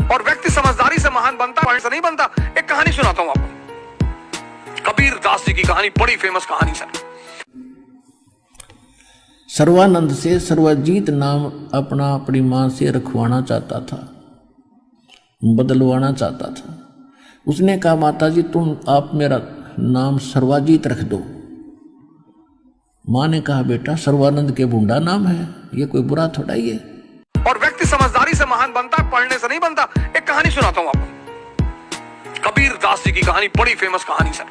और व्यक्ति समझदारी से महान बनता, पढ़ने से नहीं बनता। एक कहानी सुनाता हूं आपको, कबीर दास जी की कहानी, बड़ी फेमस कहानी सर। सर्वानंद से सर्वजीत नाम अपना अपनी मां से रखवाना चाहता था, बदलवाना चाहता था। उसने कहा, माता जी तुम आप मेरा नाम सर्वाजीत रख दो। मां ने कहा, बेटा सर्वानंद के बूंडा नाम है, ये कोई बुरा थोड़ा ही है। और व्यक्ति समझदारी से महान बनता, पढ़ने से नहीं बनता। एक कहानी सुनाता हूं आपको, कबीर दास जी की कहानी, बड़ी फेमस कहानी सर।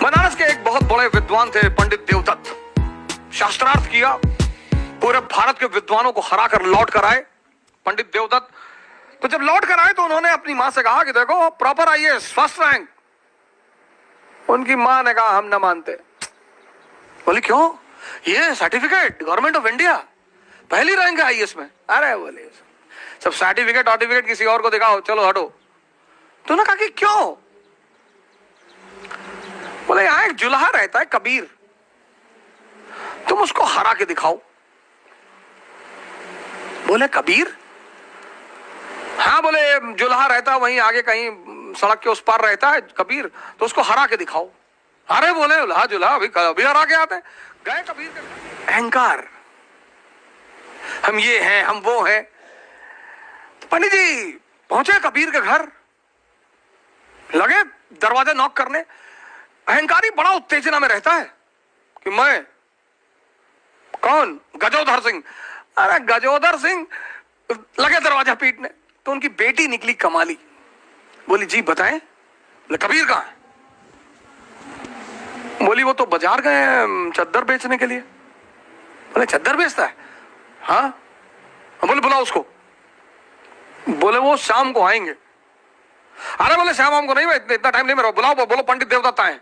बनारस के एक बहुत बड़े विद्वान थे पंडित देवदत्त। शास्त्रार्थ किया, पूरे भारत के विद्वानों को हरा कर लौट कर आए पंडित देवदत्त। तो जब लौट कर आए तो उन्होंने अपनी मां से कहा कि देखो प्रॉपर आईएएस फर्स्ट रैंक। उनकी मां ने कहा हम ना मानते। बोली क्यों? ये सर्टिफिकेट गवर्नमेंट ऑफ इंडिया, पहली रैंक है आईएएस में। अरे बोले सब सर्टिफिकेट किसी और को दिखाओ, चलो हटो। तो उन्होंने कहा कि क्यों? बोले यहां एक जुल्हा रहता है कबीर, तुम उसको हरा के दिखाओ। बोले कबीर? हाँ बोले जुल्हा रहता वहीं आगे कहीं सड़क के उस पार रहता है कबीर, तो उसको हरा के दिखाओ। अरे बोले जुल्हा अभी हरा के आते हैं। गए कबीर के, अहंकार, हम ये हैं हम वो हैं। तो पंडित जी पहुंचे कबीर के घर, लगे दरवाजा नॉक करने। अहंकारी बड़ा उत्तेजना में रहता है कि मैं कौन? गजोधर सिंह। अरे गजोधर सिंह, लगे दरवाजा पीटने। तो उनकी बेटी निकली कमाली, बोली जी बताएं। बोले कबीर कहां है? बोली वो तो बाजार गए चद्दर बेचने के लिए। बोले चद्दर बेचता है? हाँ। बोले बुलाओ उसको। बोले वो शाम को आएंगे। अरे बोले शाम को नहीं, इतना टाइम नहीं मेरा, बुलाओ। बोलो पंडित देवदत्त आए।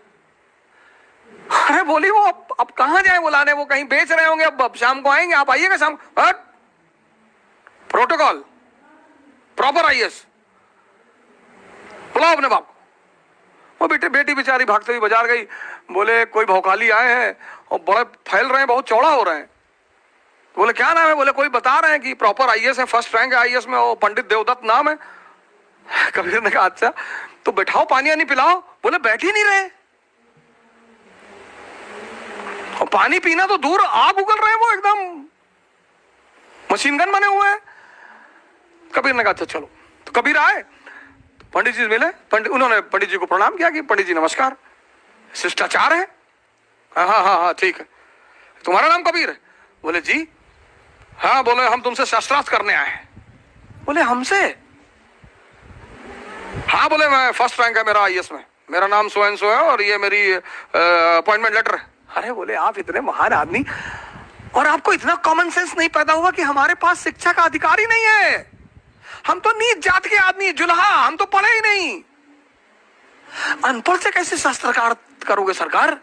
अरे बोली वो अब कहां जाए बुलाने, वो कहीं बेच रहे होंगे, अब शाम को आएंगे, आप आइएगा शाम। प्रोटोकॉल प्रॉपर आईएएस, बुलाओ अपने बाप को। वो बेटी बेचारी भागते हुई बाजार गई। बोले कोई भौकाली आए हैं और बड़े फैल रहे हैं, बहुत चौड़ा हो रहे हैं। बोले क्या नाम है? बोले कोई बता रहे हैं कि प्रॉपर आईएएस है, फर्स्ट रैंक है आईएएस में, वो पंडित देवदत्त नाम है। कबीर ने कहा अच्छा तो बैठाओ, पानी वानी पिलाओ। बोले बैठ ही नहीं रहे, और पानी पीना तो दूर, आग उगल रहे हैं, वो एकदम मशीन गन बने हुए हैं। कबीर ने कहा अच्छा चलो। तो कबीर आए, तो पंडित जी मिले। उन्होंने पंडित जी को प्रणाम किया कि पंडित जी नमस्कार, शिष्टाचार है। हाँ हाँ हाँ हाँ ठीक है, तुम्हारा नाम कबीर है? बोले जी हाँ। बोले हम तुमसे शास्त्रार्थ करने आए हैं। बोले हमसे? हाँ। बोले मैं फर्स्ट रैंक है मेरा आईएएस में, मेरा नाम सो एंड सो है और ये मेरी अपॉइंटमेंट लेटर है। अरे बोले आप इतने महान आदमी और आपको इतना कॉमन सेंस नहीं पैदा हुआ कि हमारे पास शिक्षा का अधिकार ही नहीं है, हम तो नीच जात के आदमी, जुल्हा, हम तो पढ़े ही नहीं, अनपढ़ से कैसे शास्त्रार्थ करोगे सरकार?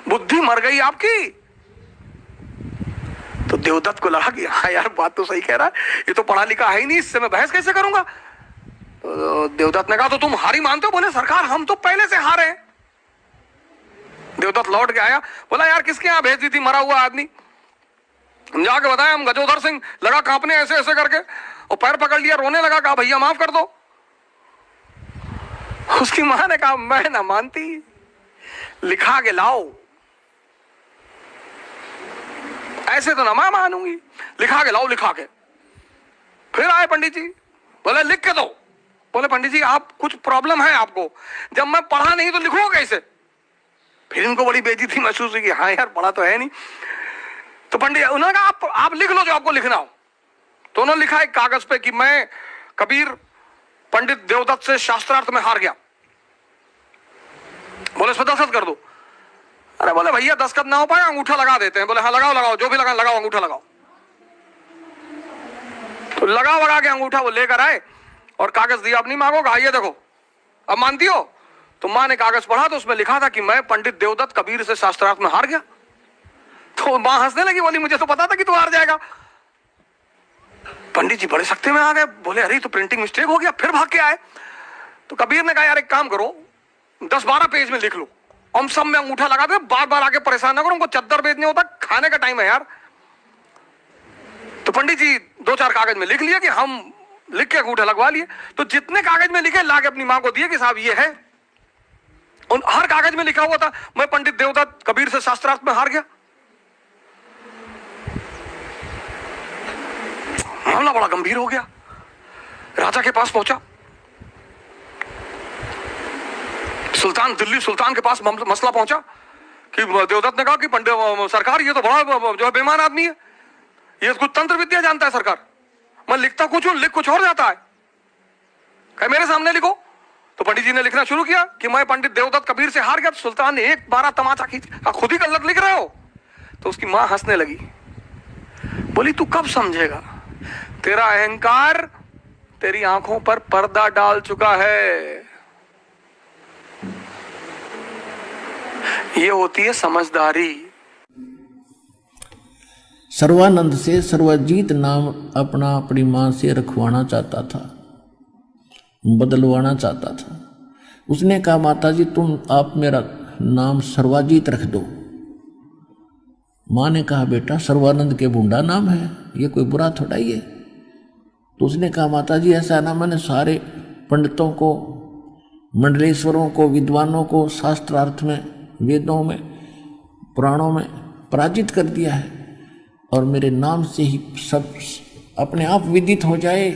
बुद्धि मर गई आपकी। तो देवदत्त को लगा कि हाँ यार बात तो सही कह रहा है, ये तो पढ़ा लिखा है ही नहीं, इससे मैं बहस कैसे करूंगा। तो देवदत्त ने कहा तो तुम हारी मानते हो? बोले सरकार हम तो पहले से हारे। देवदत्त लौट के आया, बोला यार किसके यहां भेज दी थी मरा हुआ आदमी? हम जाके बताए हम गजोधर सिंह। लगा कांपने ऐसे ऐसे करके और पैर पकड़ लिया, रोने लगा, कहा भैया माफ कर दो। उसकी मां ने कहा मैं ना मानती, लिखा के लाओ। ऐसे तो ना मैं मानूंगी, लिखा के लाओ। लिखा के फिर आए पंडित जी, बोले लिख के दो। बोले पंडित जी आप कुछ प्रॉब्लम है आपको, जब मैं पढ़ा नहीं तो लिखो कैसे? फिर इनको बड़ी बेइज्जती महसूस हुई कि हाँ यार पढ़ा तो है नहीं। तो पंडित उन्होंने कहा आप लिख लो जो आपको लिखना हो। तो उन्होंने लिखा एक कागज पे कि मैं कबीर पंडित देवदत्त से शास्त्रार्थ में हार गया। बोले इस पर दस्तखत कर दो। अरे बोले भैया दस्तखत ना हो पाए, अंगूठा लगा देते हैं। बोले हाँ लगाओ, जो भी लगाओ अंगूठा लगाओ। तो लगा के अंगूठा वो लेकर आए और कागज दिया, अपनी मांगो, कहा ये देखो अब मानती हो? तो मां ने कागज पढ़ा तो उसमें लिखा था कि मैं पंडित देवदत्त कबीर से शास्त्रार्थ में हार गया। तो मां हंसने लगी, बोली मुझे तो पता था कि तू हार जाएगा। पंडित जी बड़े सख्ते में आ गए, बोले अरे तो प्रिंटिंग मिस्टेक हो गया, फिर भाग के आए। तो कबीर ने कहा यार एक काम करो, 10-12 पेज में लिख लो, हम सब में अंगूठा लगा दे, बार बार आके परेशान ना करो, उनको चद्दर बेचने होता, खाने का टाइम है यार। तो पंडित जी दो चार कागज में लिख लिया कि हम लिख के अंगूठे लगवा लिए, तो जितने कागज में लिखे ला के अपनी मां को दिए कि साहब ये है। उन हर कागज में लिखा हुआ था मैं पंडित देवदत्त कबीर से शास्त्रार्थ में हार गया। मामला बड़ा गंभीर हो गया, राजा के पास पहुंचा। सुल्तान, दिल्ली सुल्तान के पास मसला पहुंचा कि देवदत्त ने कहा कि पंडित सरकार ये तो बड़ा जो है बेईमान आदमी है, ये कुछ तंत्र विद्या जानता है सरकार, मैं लिखता कुछ हूं लिख कुछ और जाता है, कहे मेरे सामने लिखो। तो पंडित जी ने लिखना शुरू किया कि मैं पंडित देवदत्त कबीर से हार गया। तो सुल्तान ने एक बारह तमाचा खींच, खुद ही गलत लिख रहे हो। तो उसकी मां हंसने लगी, बोली तू कब समझेगा, तेरा अहंकार तेरी आंखों पर पर्दा डाल चुका है। ये होती है समझदारी। सर्वानंद से सर्वजीत नाम अपनी मां से रखवाना चाहता था, बदलवाना चाहता था। उसने कहा माता जी आप मेरा नाम सर्वाजीत रख दो। मां ने कहा बेटा सर्वानंद के बूंडा नाम है, ये कोई बुरा थोड़ा ही है। तो उसने कहा माता जी ऐसा ना, मैंने सारे पंडितों को, मंडलेश्वरों को, विद्वानों को शास्त्रार्थ में, वेदों में, पुराणों में पराजित कर दिया है और मेरे नाम से ही सब अपने आप विदित हो जाए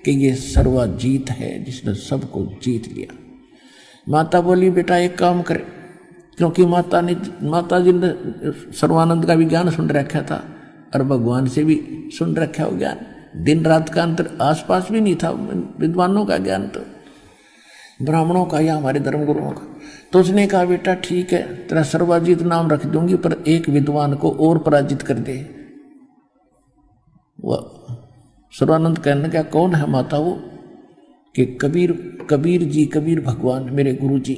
कि ये सर्वजीत है जिसने सबको जीत लिया। माता बोली बेटा एक काम करे, क्योंकि माता जी ने सर्वानंद का भी ज्ञान सुन रखा था और भगवान से भी सुन रखा हो ज्ञान, दिन रात का अंतर आसपास भी नहीं था विद्वानों का ज्ञान, तो ब्राह्मणों का या हमारे धर्मगुरुओं का। तो उसने कहा बेटा ठीक है तेरा सर्वजीत नाम रख दूंगी, पर एक विद्वान को और पराजित कर दे। वह सर्वानंद कहने लगा कौन है माता? वो कि कबीर जी, कबीर भगवान मेरे गुरु जी।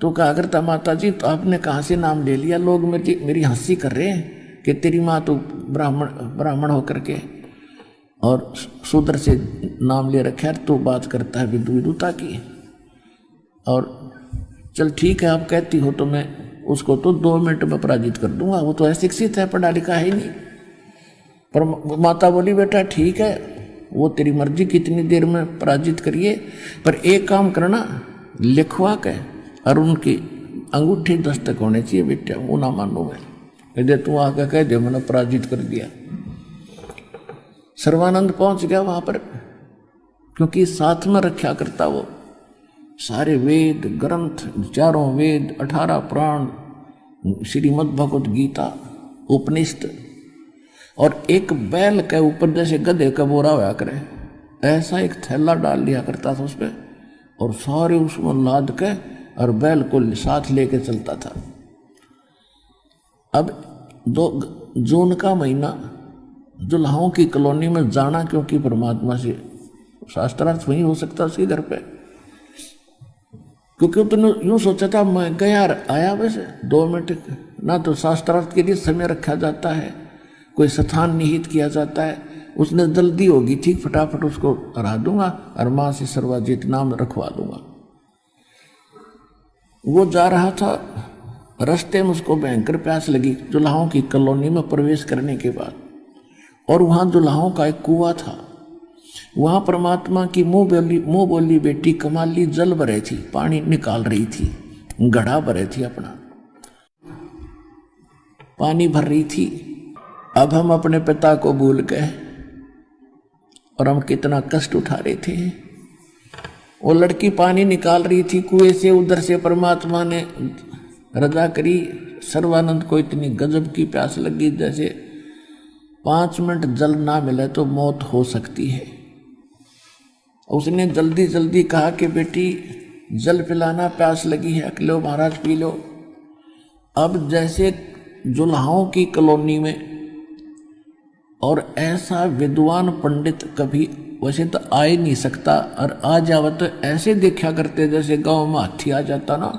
तो कहा करता माता जी तो आपने कहाँ से नाम ले लिया, लोग मेरी हंसी कर रहे हैं कि तेरी माँ तो ब्राह्मण होकर के और शूद्र से नाम ले रखा है, तो बात करता है विदुता की। और चल ठीक है आप कहती हो तो मैं उसको तो 2 मिनट में पराजित कर दूंगा, वो तो अशिक्षित है, पढ़ा लिखा है ही नहीं। पर माता बोली बेटा ठीक है वो तेरी मर्जी, कितनी देर में पराजित करिए, पर एक काम करना लिखवा के और उनकी अंगूठी दस्तक होने चाहिए बेटा, वो ना मानो मैं कह दे, तू आके कह दे मैंने पराजित कर दिया। सर्वानंद पहुंच गया वहां पर, क्योंकि साथ में रखा करता वो सारे वेद ग्रंथ, 4 वेद, 18 पुराण, श्रीमद् भगवत गीता, उपनिषद, और एक बैल के ऊपर जैसे गधे का बोरा होया करे ऐसा एक थैला डाल लिया करता था उस पर, और सारे उसमें लाद के और बैल को साथ लेके चलता था। अब जून का महीना जुल्हाओं की कॉलोनी में जाना, क्योंकि परमात्मा से शास्त्रार्थ वहीं हो सकता उसके घर पे, क्योंकि तुमने यूं सोचा था मैं गया आया, वैसे 2 मिनट ना तो शास्त्रार्थ के लिए समय रखा जाता है, कोई स्थान निहित किया जाता है, उसने जल्दी होगी ठीक फटाफट उसको हरा दूंगा और मां से सर्वजीत नाम रखवा दूंगा। वो जा रहा था, रास्ते में उसको भयंकर प्यास लगी जुल्हाओं की कॉलोनी में प्रवेश करने के बाद, और वहां जुल्हाओं का एक कुआं था, वहां परमात्मा की मुंह बोली बेटी कमाली जल भरे थी, पानी निकाल रही थी, घड़ा भरे थी, अपना पानी भर रही थी। अब हम अपने पिता को भूल गए और हम कितना कष्ट उठा रहे थे। वो लड़की पानी निकाल रही थी कुएं से, उधर से परमात्मा ने रजा करी। सर्वानंद को इतनी गजब की प्यास लगी जैसे 5 मिनट जल ना मिले तो मौत हो सकती है। उसने जल्दी जल्दी कहा कि बेटी जल पिलाना, प्यास लगी है, लो महाराज पी लो। अब जैसे जुल्हाओं की कॉलोनी में, और ऐसा विद्वान पंडित कभी वैसे तो आ ही नहीं सकता, और आ जावे तो ऐसे देखा करते जैसे गांव में हाथी आ जाता ना,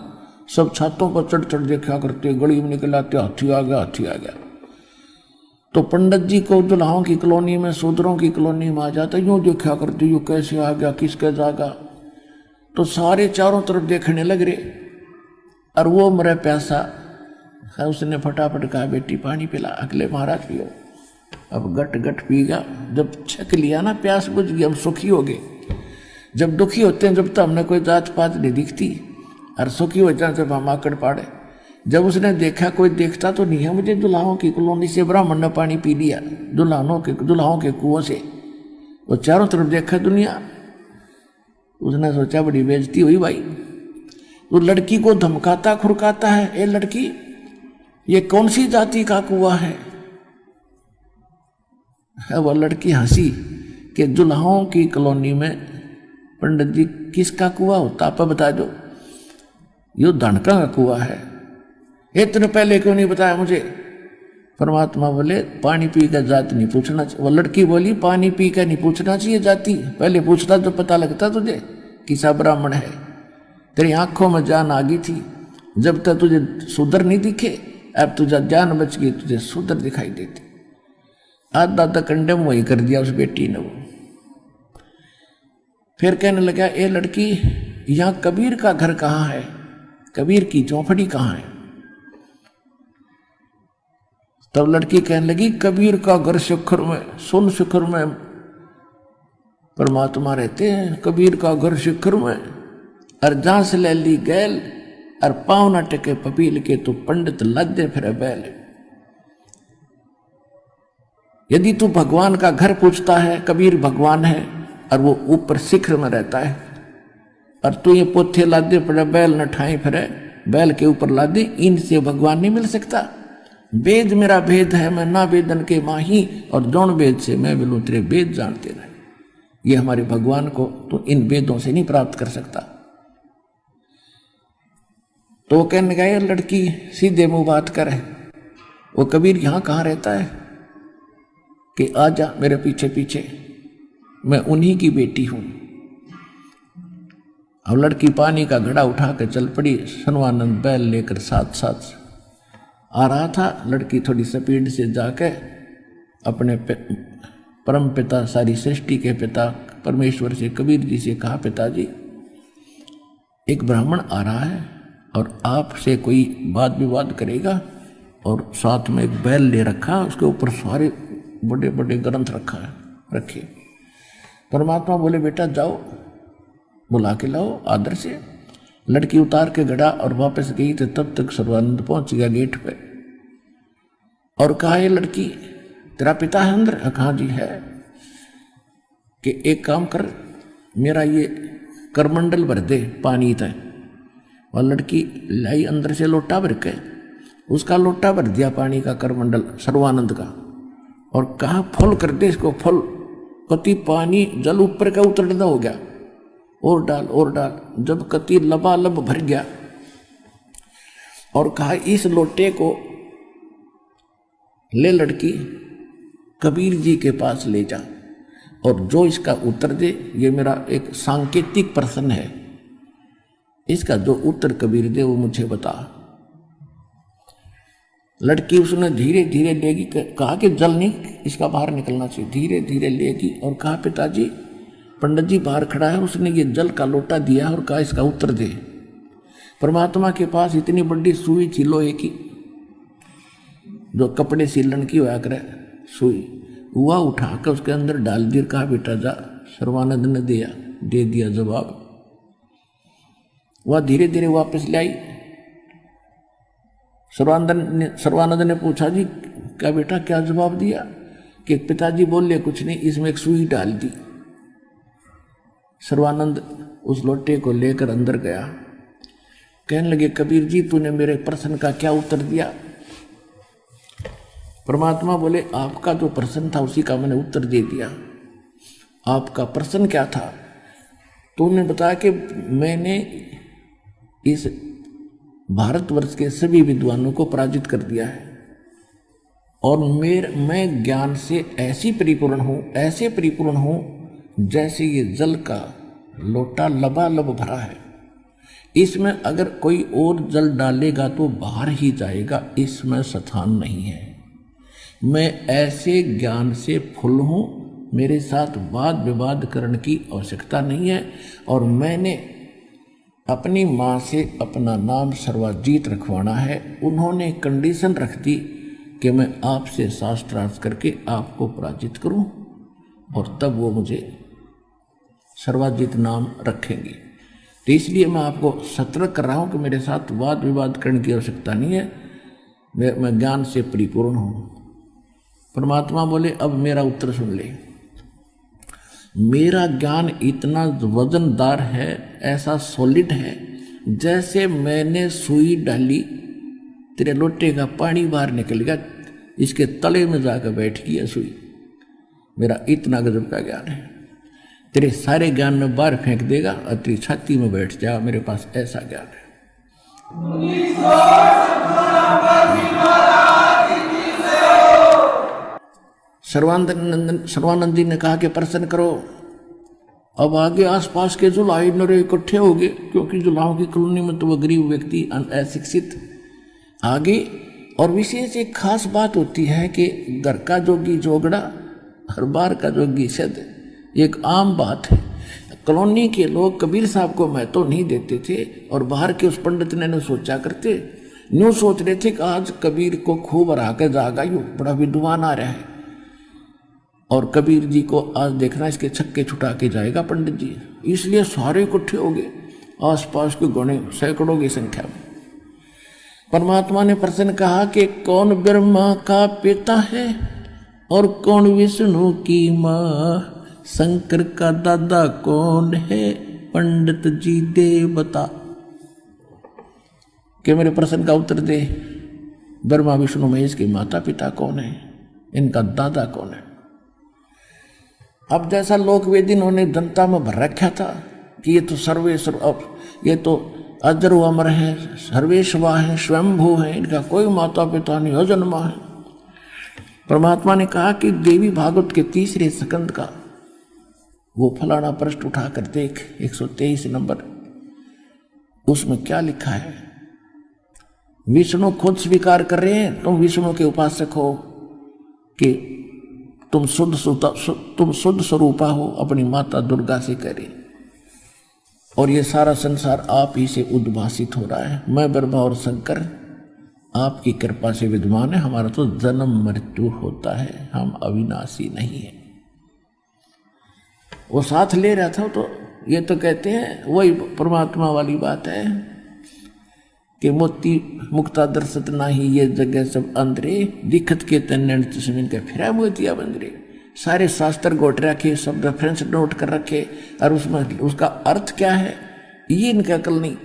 सब छतों पर चढ़ चढ़ देखा करते, गली में निकल आते हाथी आ गया, हाथी आ गया। तो पंडित जी को दुल्हाओं की कॉलोनी में, शूद्रों की कॉलोनी में आ जाता, यूं देखा करते यूं कैसे आ गया, किसके जागा। तो सारे चारों तरफ देखने लग रहे, और वो मरे प्यासा है। उसने फटाफट कहा बेटी पानी पिला, अगले महाराज पियो। अब गट गट पीगा। जब छक लिया ना, प्यास बुझ गई, हम सुखी हो गए। जब दुखी होते हैं जब तो हमने कोई जात पात नहीं दिखती, और सुखी हो जाए जब हम आकड़ पाड़े। जब उसने देखा कोई देखता तो नहीं है मुझे, दुल्हाओं की कॉलोनी से ब्राह्मण ने पानी पी लिया, दुल्हाओं के कुओं से। वो चारों तरफ देखा दुनिया, उसने सोचा बड़ी बेइज्जती हुई भाई। वो लड़की को धमकाता खुरकाता है, ए लड़की ये कौन सी जाति का कुआं है? वो लड़की हंसी कि दुल्हाओं की कॉलोनी में पंडित जी किसका कुआं होता, आप बता दो। यो धनका का कुआं है। इतने पहले क्यों नहीं बताया मुझे? परमात्मा बोले पानी पी कर जाति नहीं पूछना चाहिए। वो लड़की बोली पानी पी कर नहीं पूछना चाहिए जाति, पहले पूछता तो पता लगता तुझे किसा ब्राह्मण है। तेरी आंखों में जान आ गई थी, जब तक तुझे सुधर नहीं दिखे, अब तुझे जान बच गई, तुझे सुधर दिखाई देती। आधा तक कंडम वही कर दिया उस बेटी ने। वो फिर कहने लगा ए लड़की यहाँ कबीर का घर कहाँ है, कबीर की चौपड़ी कहाँ है? तब लड़की कहने लगी कबीर का घर शिखर में, सुन शिखर में परमात्मा रहते हैं। कबीर का घर शिखर में, और जहां से ले ली गैल, और पाँव न टके पपील के तो पंडित लद्दे फिर बैल। यदि तू भगवान का घर पूछता है, कबीर भगवान है और वो ऊपर शिखर में रहता है, और तू ये पोथे लादे पड़े बैल न ठाई फिरे, बैल के ऊपर लादे, इनसे भगवान नहीं मिल सकता। वेद मेरा भेद है, मैं ना वेदन के माही, और जौन वेद से मैं मिलूं तेरे वेद जानते रहे। ये हमारे भगवान को तो इन वेदों से नहीं प्राप्त कर सकता। तो वो कहने गए लड़की सीधे मुंह बात करे, वो कबीर यहां कहाँ रहता है कि आ जा मेरे पीछे पीछे, मैं उन्हीं की बेटी हूं। अब लड़की पानी का घड़ा उठा कर चल पड़ी, सनवानंद बैल लेकर साथ साथ आ रहा था। लड़की थोड़ी स्पीड से जाके अपने परम पिता, सारी सृष्टि के पिता परमेश्वर से, कबीर जी से कहा, पिताजी एक ब्राह्मण आ रहा है और आपसे कोई वाद विवाद करेगा, और साथ में एक बैल ले रखा, उसके ऊपर सारे बड़े बड़े ग्रंथ रखे। परमात्मा बोले बेटा जाओ बुला के लाओ आदर से। लड़की उतार के घड़ा और वापस गई, तो तब तक सर्वानंद पहुंच गया गेट पे और कहा ये लड़की तेरा पिता है अंदर? कहा जी है। कि एक काम कर, मेरा ये करमंडल भर दे पानी तय। और लड़की लाई अंदर से लोटा भर के, उसका लोटा भर दिया पानी का करमंडल सर्वानंद का, और कहा फुल कर दे इसको, फुल। कति पानी जल ऊपर का उतरना हो गया, और डाल और डाल। जब कति लबालब भर गया, और कहा इस लोटे को ले लड़की कबीर जी के पास ले जा, और जो इसका उत्तर दे, ये मेरा एक सांकेतिक प्रश्न है, इसका जो उत्तर कबीर दे वो मुझे बता। लड़की उसने धीरे धीरे लेगी, कहा कि जल नहीं इसका बाहर निकलना चाहिए, धीरे धीरे लेगी और कहा पिताजी पंडित जी बाहर खड़ा है, उसने ये जल का लोटा दिया और कहा इसका उत्तर दे। परमात्मा के पास इतनी बड़ी सुई थी लोहे की, जो कपड़े सीलन की हुआ करे सुई, हुआ उठा कर उसके अंदर डाल दिया, कहा बेटा जा। सर्वानंद ने दे दिया जवाब। वह धीरे धीरे वापस ले आई। सर्वानंद ने पूछा जी क्या बेटा क्या जवाब दिया? कि पिताजी बोले कुछ नहीं, इसमें एक सुई डाल दी। सर्वानंद उस लोटे को लेकर अंदर गया। कहने लगे कबीर जी तूने मेरे प्रश्न का क्या उत्तर दिया? परमात्मा बोले आपका जो प्रश्न था उसी का मैंने उत्तर दे दिया। आपका प्रश्न क्या था? तूने बताया कि मैंने इस भारतवर्ष के सभी विद्वानों को पराजित कर दिया है, और मैं ज्ञान से ऐसे परिपूर्ण हूं जैसे ये जल का लोटा लबालब भरा है। इसमें अगर कोई और जल डालेगा तो बाहर ही जाएगा, इसमें स्थान नहीं है। मैं ऐसे ज्ञान से फुल हूं, मेरे साथ वाद विवाद करने की आवश्यकता नहीं है। और मैंने अपनी माँ से अपना नाम सर्वजीत रखवाना है। उन्होंने कंडीशन रख दी कि मैं आपसे शास्त्रार्थ करके आपको पराजित करूं, और तब वो मुझे सर्वाजित नाम रखेंगे। तो इसलिए मैं आपको सतर्क कर रहा हूं कि मेरे साथ वाद विवाद करने की आवश्यकता नहीं है, मैं ज्ञान से परिपूर्ण हूं। परमात्मा बोले अब मेरा उत्तर सुन ले। मेरा ज्ञान इतना वजनदार है, ऐसा सॉलिड है, जैसे मैंने सुई डाली, तेरे लोटे का पानी बाहर निकल गया, इसके तले में जाकर बैठ गया सुई। मेरा इतना गजब का ज्ञान है, तेरे सारे ज्ञान में बाहर फेंक देगा और तेरी छाती में बैठ जा। मेरे पास ऐसा ज्ञान है। सर्वानंद जी ने कहा कि प्रसन्न करो। अब आगे आसपास के जुलाही नरे इकट्ठे हो गए, क्योंकि जुलाहों की कॉलोनी में तो वो गरीब व्यक्ति अशिक्षित आगे। और विशेष एक खास बात होती है कि घर का जोगी जोगड़ा और बाहर का जोगी सद, एक आम बात है। कॉलोनी के लोग कबीर साहब को महत्व नहीं देते थे, और बाहर के उस पंडित ने सोचा करते, यूं सोच रहे थे कि आज कबीर को खूब हरा कर जागा, यूं बड़ा विद्वान आ रहा है, और कबीर जी को आज देखना इसके छक्के छुटा के जाएगा पंडित जी। इसलिए सारे इकट्ठे हो गए, आसपास के गणे सैकड़ों की संख्या में। परमात्मा ने प्रश्न कहा कि कौन ब्रह्मा का पिता है और कौन विष्णु की माँ, शंकर का दादा कौन है, पंडित जी दे बता। कि मेरे प्रश्न का उत्तर दे, ब्रह्मा विष्णु महेश के माता पिता कौन है, इनका दादा कौन है। अब जैसा लोक वेद इन्होंने जनता में भर रखा था कि ये तो सर्वेश्वर, अब ये तो अजर अमर है, सर्वेश्वर है, स्वयंभू है, इनका कोई माता पिता नहीं, अजन्मा है। परमात्मा ने कहा कि देवी भागवत के 3 स्कंद का वो फलाना पृष्ठ उठा कर देख, 123 नंबर, उसमें क्या लिखा है। विष्णु खुद स्वीकार कर रहे हैं, तुम विष्णु के उपासक हो, कि तुम शुद्ध स्वरूपा हो, अपनी माता दुर्गा से करे, और ये सारा संसार आप ही से उद्भासित हो रहा है। मैं ब्रह्मा और शंकर आपकी कृपा से विद्वान है, हमारा तो जन्म मृत्यु होता है, हम अविनाशी नहीं है। वो साथ ले रहा था, तो ये तो कहते हैं वही परमात्मा वाली बात है कि मोती मुक्ता दर्शत नाही, ये जगह सब अंदरे, दिखत के तन्नण तस्मिन के फिरा मोतिया बंदरे। सारे शास्त्र गोट रखे, सब रेफरेंस नोट कर रखे, और उसमें उसका अर्थ क्या है ये इनका अकल नहीं।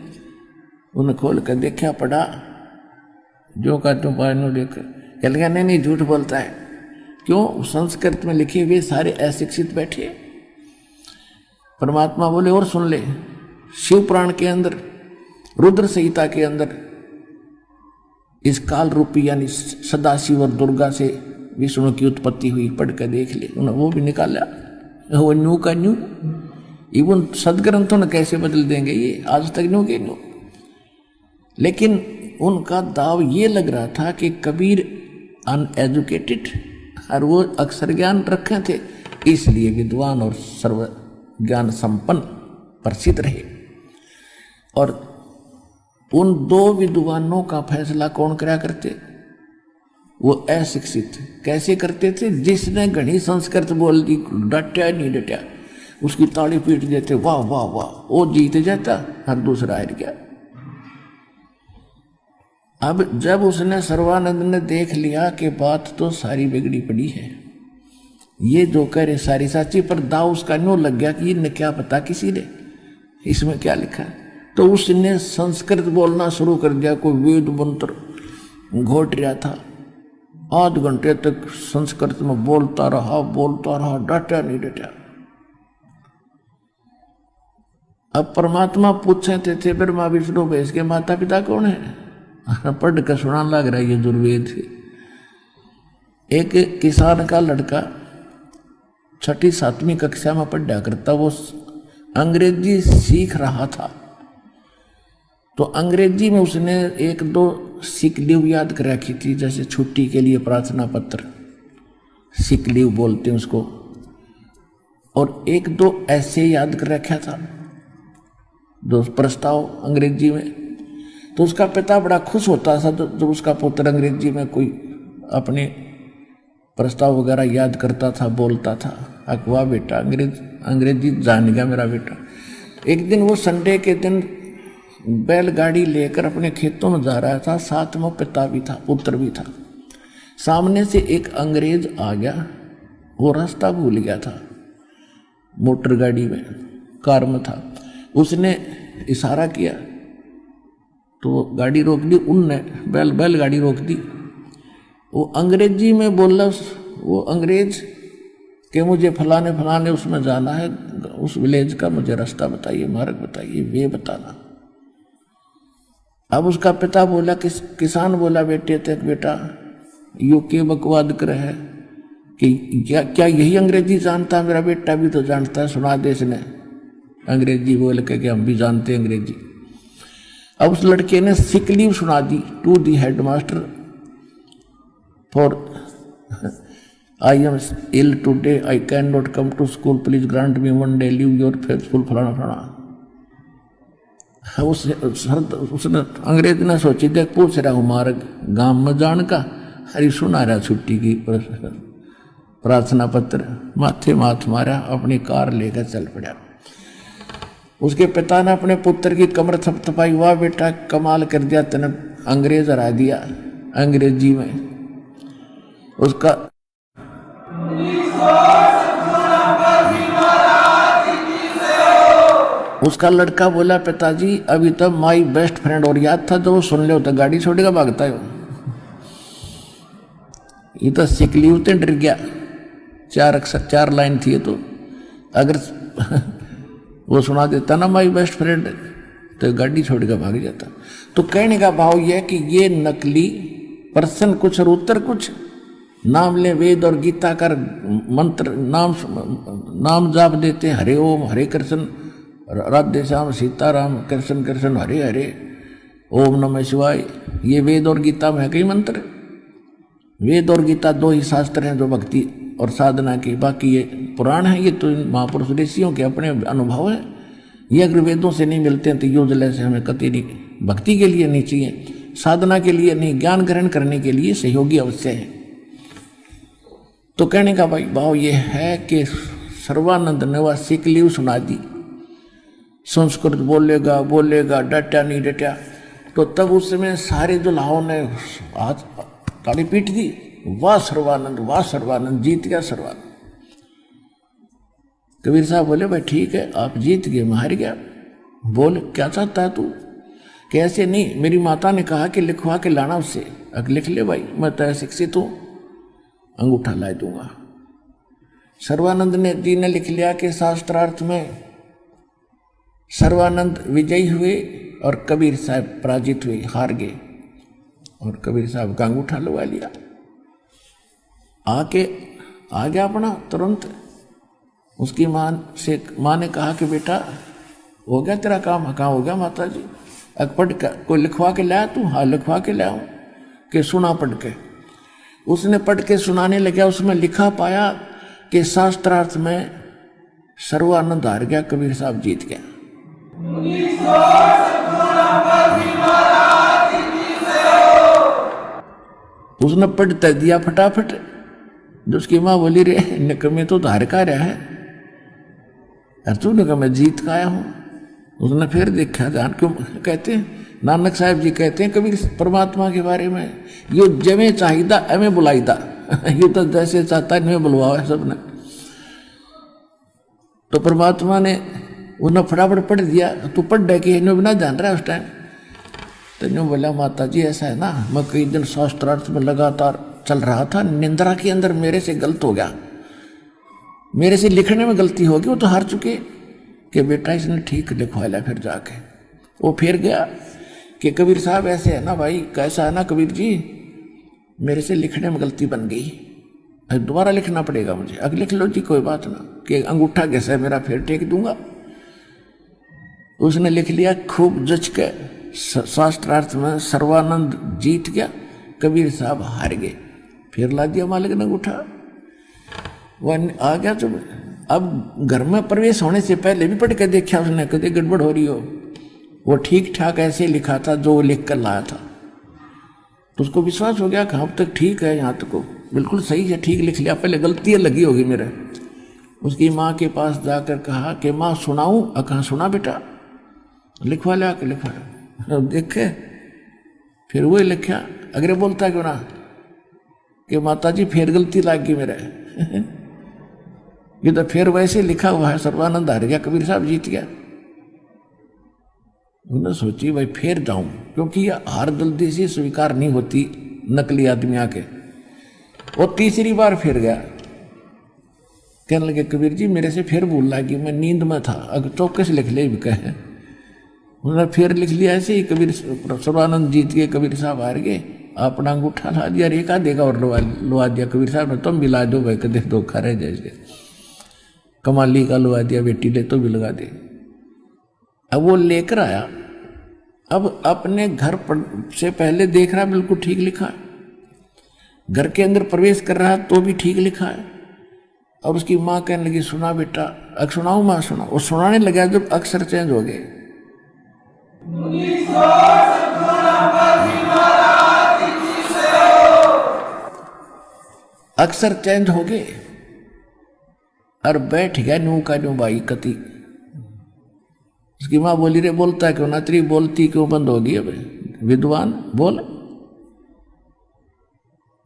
उन्हें खोल कर देखा, पढ़ा, जो का तुम पानो देख, कह लगा नहीं झूठ बोलता है। क्यों? संस्कृत में लिखे हुए सारे अशिक्षित बैठे। परमात्मा बोले और सुन ले, शिव पुराण के अंदर, रुद्र संहिता के अंदर इस काल रूपी यानी सदाशिव और दुर्गा से विष्णु की उत्पत्ति हुई, पढ़ कर देख ले। उन्होंने वो भी निकाला, वो न्यू का न्यू। इवन सदग्रंथों ने कैसे बदल देंगे ये, आज तक न्यू के न्यू। लेकिन उनका दाव ये लग रहा था कि कबीर अनएजुकेटेड, और वो अक्षर ज्ञान रखे थे, इसलिए विद्वान और सर्व ज्ञान संपन्न प्रसिद्ध रहे। और उन 2 विद्वानों का फैसला कौन करा करते? वो अशिक्षित। कैसे करते थे? जिसने घनी संस्कृत बोल दी, डटा नहीं डटा, उसकी ताली पीट देते, वाह वाह वाह, वो जीत जाता, हर दूसरा हार गया। अब जब उसने सर्वानंद ने देख लिया कि बात तो सारी बिगड़ी पड़ी है, ये जो कह रहे सारी साची, पर दाव उसका न्यू लग गया कि इन्हें क्या पता किसी ने इसमें क्या लिखा है। तो उसने संस्कृत बोलना शुरू कर दिया, कोई वेद मंत्र घोट रहा था, आध घंटे तक संस्कृत में बोलता रहा, डटा नहीं डटा। अब परमात्मा पूछे थे ब्रह्मा विष्णु महेश के माता पिता कौन है? पढ़ कर सुनाने लग रहा है ये दुर्वेद। एक किसान का लड़का 6ठी 7वीं कक्षा में पढ़ा करता, वो अंग्रेजी सीख रहा था। तो अंग्रेजी में उसने 1-2 सिक लीव याद कर रखी थी, जैसे छुट्टी के लिए प्रार्थना पत्र, सिक लीव बोलते हैं उसको, और 1-2 ऐसे याद कर रखा था, 2 प्रस्ताव अंग्रेजी में। तो उसका पिता बड़ा खुश होता था जब उसका पुत्र अंग्रेजी में कोई अपने प्रस्ताव वगैरह याद करता था, बोलता था। अकवा बेटा अंग्रेजी जान गया मेरा बेटा। एक दिन वो संडे के दिन बैलगाड़ी लेकर अपने खेतों में जा रहा था, साथ में पिता भी था, पुत्र भी था। सामने से एक अंग्रेज आ गया, वो रास्ता भूल गया था, मोटर गाड़ी में, कार में था। उसने इशारा किया तो गाड़ी रोक दी, उनने बैलगाड़ी रोक दी। वो अंग्रेजी में बोला, वो अंग्रेज कि मुझे फलाने फलाने उसमें जाना है, उस विलेज का मुझे रास्ता बताइए, मार्ग बताइए, वे बताना। अब उसका पिता बोला, किसान बोला, बेटा यू के बकवाद कर है कि क्या यही अंग्रेजी जानता? मेरा बेटा भी तो जानता है, सुना दे इसने अंग्रेजी बोल के कि हम भी जानते हैं अंग्रेजी। अब उस लड़के ने सिक लीव सुना दी to the headmaster for I am ill today, I can not come to school, please grant me one day leave your faithful फलाना फलाना। उसने अंग्रेज ने सोची, देख पूछ रहा हूँ मार्ग गांव में जान का, हरी सुना रहा छुट्टी की प्रार्थना पत्र, माथे माथ मारा, अपनी कार लेकर चल पड़ा। उसके पिता ने अपने पुत्र की कमर थपथपाई, वाह बेटा कमाल कर दिया, तने अंग्रेज हरा दिया अंग्रेजी में। उसका लड़का बोला, पिताजी अभी तक माई बेस्ट फ्रेंड और याद था, तो वो सुन ले तो गाड़ी छोड़ेगा, भागता है ये तो सिक लीव ते डर गया। 4 लाइन थी तो अगर वो सुना देता ना माई बेस्ट फ्रेंड, तो गाड़ी छोड़ कर भाग जाता। तो कहने का भाव यह कि ये नकली प्रश्न कुछ और उत्तर कुछ, नाम ले वेद और गीता का मंत्र, नाम जाप देते, हरे ओम हरे कृष्ण राधे श्याम सीताराम कृष्ण कृष्ण हरे हरे ओम नमः शिवाय। ये वेद और गीता में है कई मंत्र। वेद और गीता 2 ही शास्त्र हैं जो भक्ति और साधना की, बाकी ये पुराण है, ये तो महापुरुष ऋषियों के अपने अनुभव है। ये अगर वेदों से नहीं मिलते हैं तो यूजलेस है, हमें कतई नहीं, भक्ति के लिए नहीं चाहिए, साधना के लिए नहीं, ज्ञान ग्रहण करने के लिए सहयोगी अवश्य है। तो कहने का भाव ये है कि सर्वानंद ने वह सिक लीव सुना दी, संस्कृत बोलेगा डटा नहीं डटा। तो तब उस समय सारे दुल्हाओं ने हाथ ताली पीट दी, वाह सर्वानंद, जीत गया सर्वानंद। कबीर साहब बोले, भाई ठीक है आप जीत गए, मैं हार गया, बोल क्या चाहता है तू? कैसे नहीं, मेरी माता ने कहा कि लिखवा के लाना उससे। अब लिख ले भाई, मैं तेरा शिक्षित हूं, अंगूठा ला दूंगा। सर्वानंद जी ने लिख लिया कि शास्त्रार्थ में सर्वानंद विजयी हुए और कबीर साहब पराजित हुए, हार गए, और कबीर साहब का अंगूठा लगा लिया। आके आ गया अपना तुरंत। उसकी माँ ने कहा कि बेटा हो गया तेरा काम? कहाँ हो गया माता जी? पढ़ कर कोई लिखवा के लाया तू? हाँ लिखवा के लाया हूँ। कि सुना पढ़ के। उसने पढ़ के सुनाने लगा, उसमें लिखा पाया कि शास्त्रार्थ में सर्वानंद हार गया, कबीर साहब जीत गया। उसने पढ़ तय दिया फटाफट। जो उसकी माँ बोली रे निकमे तो हार का रहा है, और तूने कहा मैं जीत का आया हूं। उसने फिर देखा, जान क्यों कहते हैं, नानक साहब जी कहते हैं कबीर परमात्मा के बारे में, यो जमे चाहिदा एमें बुलाईदा, ये तो जैसे चाहता है इन्हें बुलवाओ सबने। तो परमात्मा ने उन्हें फटाफट पढ़ दिया। तू पढ़ रहे कि इन्हें बिना जान रहा है उस टाइम। तो इन्होंने बोला माता जी ऐसा है ना, मैं कई दिन शास्त्रार्थ में लगातार चल रहा था, निंद्रा के अंदर मेरे से गलत हो गया, मेरे से लिखने में गलती होगी, वो तो हार चुके। कि बेटा इसने ठीक लिखवा लिया। फिर जाके वो फिर गया कि कबीर साहब ऐसे है ना भाई, कैसा है ना कबीर जी, मेरे से लिखने में गलती बन गई, दोबारा लिखना पड़ेगा मुझे। अब लिख लो जी कोई बात ना, कि अंगूठा कैसा है मेरा, फिर टेक दूंगा। उसने लिख लिया खूब जच के, शास्त्रार्थ में सर्वानंद जीत गया, कबीर साहब हार गए। फिर ला दिया मालिक ने अंगूठा, वह आ गया। तो अब घर में प्रवेश होने से पहले भी पढ़ के देखा उसने, कभी गड़बड़ हो रही हो। वो ठीक ठाक ऐसे लिखा था जो वो लिख कर लाया था। तो उसको विश्वास हो गया कि अब तक ठीक है, यहाँ तक को बिल्कुल सही है, ठीक लिख लिया, पहले गलतियाँ लगी होगी मेरे। उसकी माँ के पास जाकर कहा कि माँ सुनाऊँ? कहाँ सुना बेटा, लिखवा लिया के लिखवा लिया। देखे फिर वही लिखा, अगर बोलता क्यों ना कि माता जी फिर गलती लाग गई मेरे। ये तो फिर वैसे लिखा हुआ है, सर्वानंद हार गया, कबीर साहब जीत गया। उन्होंने सोची भाई फिर जाऊं, क्योंकि ये हार जल्दी से स्वीकार नहीं होती नकली आदमी आके। वो तीसरी बार फिर गया, कहने लगे कबीर जी मेरे से फिर भूल लगी, मैं नींद में था, अगर चौकस लिख ले भी कहे। उन्होंने फिर लिख लिया ऐसे ही, कबीर सर्वानंद जीत गए, कबीर साहब हार गए। अपना अंगूठा ला दिया, एक आधे और लुआ दिया। कबीर साहब ने तुम भी ला दो भाई, कदे धोखा रह जैसे कमाली का लुआ दिया, बेटी ले तो भी लगा दे। अब वो लेकर आया, अब अपने घर पर से पहले देख रहा बिल्कुल ठीक लिखा है, घर के अंदर प्रवेश कर रहा तो भी ठीक लिखा है। अब उसकी माँ कहने लगी सुना बेटा, अब सुनाऊं माँ सुना। वो सुनाने लगा जब अक्षर चेंज हो गए। अक्षर चेंज हो गए और बैठ गया नू का नू भाई कति। उसकी माँ बोली रे बोलता क्यों ना, तेरी बोलती क्यों बंद होगी अब, विद्वान बोल।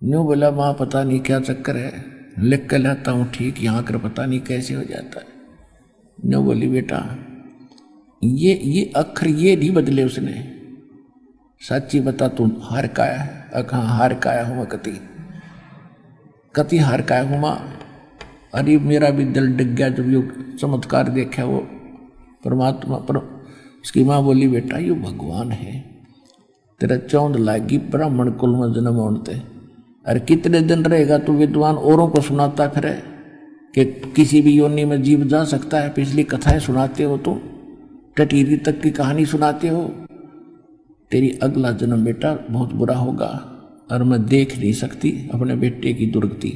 न्यू बोला माँ पता नहीं क्या चक्कर है, लिख कर लाता हूँ ठीक, यहाँ कर पता नहीं कैसे हो जाता है। न्यू बोली बेटा ये अक्षर ये नहीं बदले उसने, सच्ची बता तू हार का है? कहाँ हार का आया हूँ मैं कति, कति हार का आया हूँ माँ। अरे मेरा भी दिल डिग गया जब यो चमत्कार देखा वो परमात्मा पर। उसकी माँ बोली बेटा यो भगवान है, तेरा चौंध लागी ब्राह्मण कुल में जन्म होते। अरे कितने दिन रहेगा तू विद्वान औरों को सुनाता फिरे कि किसी भी योनि में जीव जा सकता है। पिछली कथाएं सुनाते हो तुम, टटीरी तक की कहानी सुनाते हो। तेरी अगला जन्म बेटा बहुत बुरा होगा और मैं देख नहीं सकती अपने बेटे की दुर्गति।